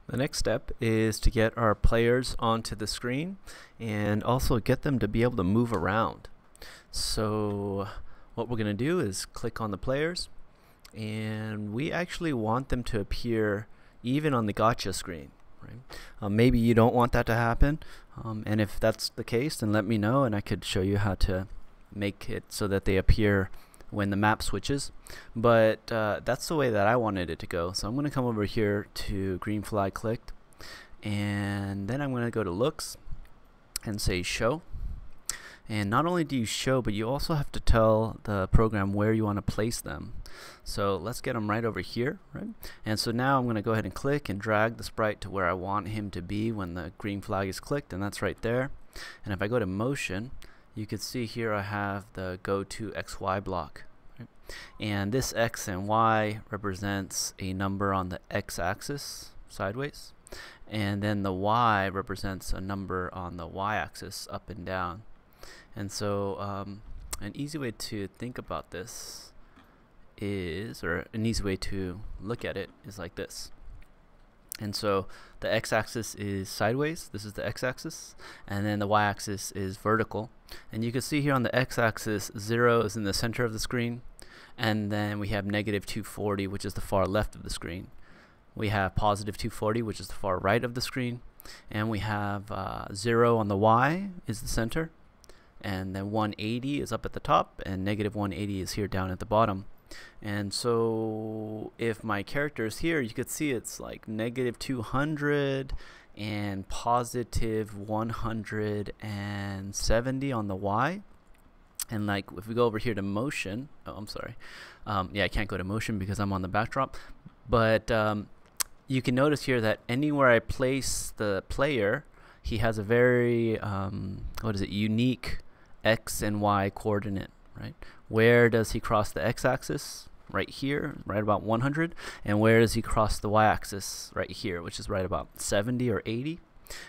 The next step is to get our players onto the screen and also get them to be able to move around. So what we're going to do is click on the players, and we actually want them to appear even on the Gotcha screen. Right? Maybe you don't want that to happen, and if that's the case, then let me know and I could show you how to make it so that they appear when the map switches. But that's the way that I wanted it to go. So I'm going to come over here to green flag clicked, and then I'm going to go to looks and say show. And not only do you show, but you also have to tell the program where you want to place them. So let's get them right over here, right? And so now I'm going to go ahead and click and drag the sprite to where I want him to be when the green flag is clicked, and that's right there. And if I go to motion, you can see here I have the Go2 XY block. Right? And this X and Y represents a number on the X axis sideways, and then the Y represents a number on the Y axis up and down. And so an easy way to think about this is, or an easy way to look at it is like this. And so the x-axis is sideways, this is the x-axis, and then the y-axis is vertical. And you can see here on the x-axis, 0 is in the center of the screen, and then we have negative 240, which is the far left of the screen. We have positive 240, which is the far right of the screen, and we have 0 on the y is the center, and then 180 is up at the top, and negative 180 is here down at the bottom. And so if my character is here, you could see it's like negative 200 and positive 170 on the Y. And like if we go over here to motion, oh, I'm sorry, yeah, I can't go to motion because I'm on the backdrop, but you can notice here that anywhere I place the player, he has a very unique X and Y coordinate, right? Where does he cross the x-axis? Right here, right about 100. And where does he cross the y-axis? Right here, which is right about 70 or 80.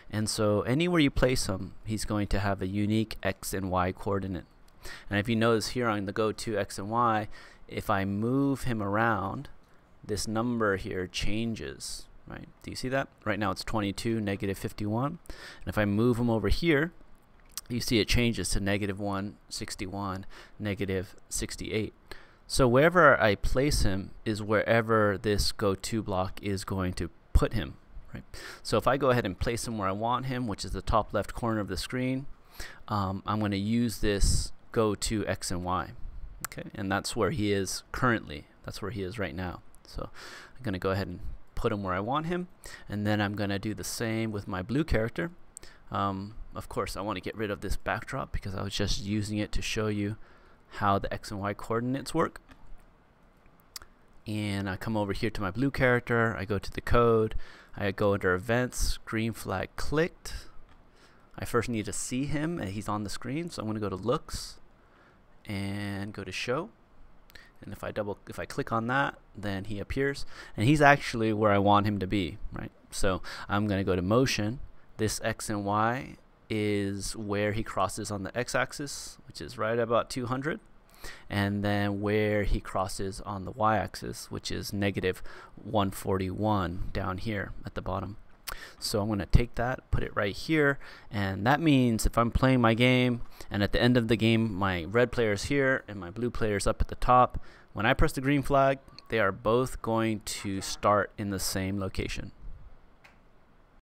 And so anywhere you place him, he's going to have a unique X and Y coordinate. And if you notice here on the Go2 X and Y, if I move him around, this number here changes, right? Do you see that? Right now it's 22, negative 51. And if I move him over here, you see it changes to negative 161, negative 68. So wherever I place him is wherever this Go2 block is going to put him. Right? So if I go ahead and place him where I want him, which is the top left corner of the screen, I'm going to use this Go2 X and Y. Okay, and that's where he is currently. That's where he is right now. So I'm going to go ahead and put him where I want him, and then I'm going to do the same with my blue character. Of course, I want to get rid of this backdrop because I was just using it to show you how the X and Y coordinates work. And I come over here to my blue character, I go to the code, I go under events, green flag clicked. I first need to see him, and he's on the screen, so I'm going to go to looks and go to show. And if I click on that, then he appears, and he's actually where I want him to be, right? So I'm going to go to motion. This X and Y is where he crosses on the x-axis, which is right about 200, and then where he crosses on the y-axis, which is negative 141 down here at the bottom. So I'm going to take that, put it right here, and that means if I'm playing my game and at the end of the game my red player is here and my blue player is up at the top, when I press the green flag, they are both going to start in the same location.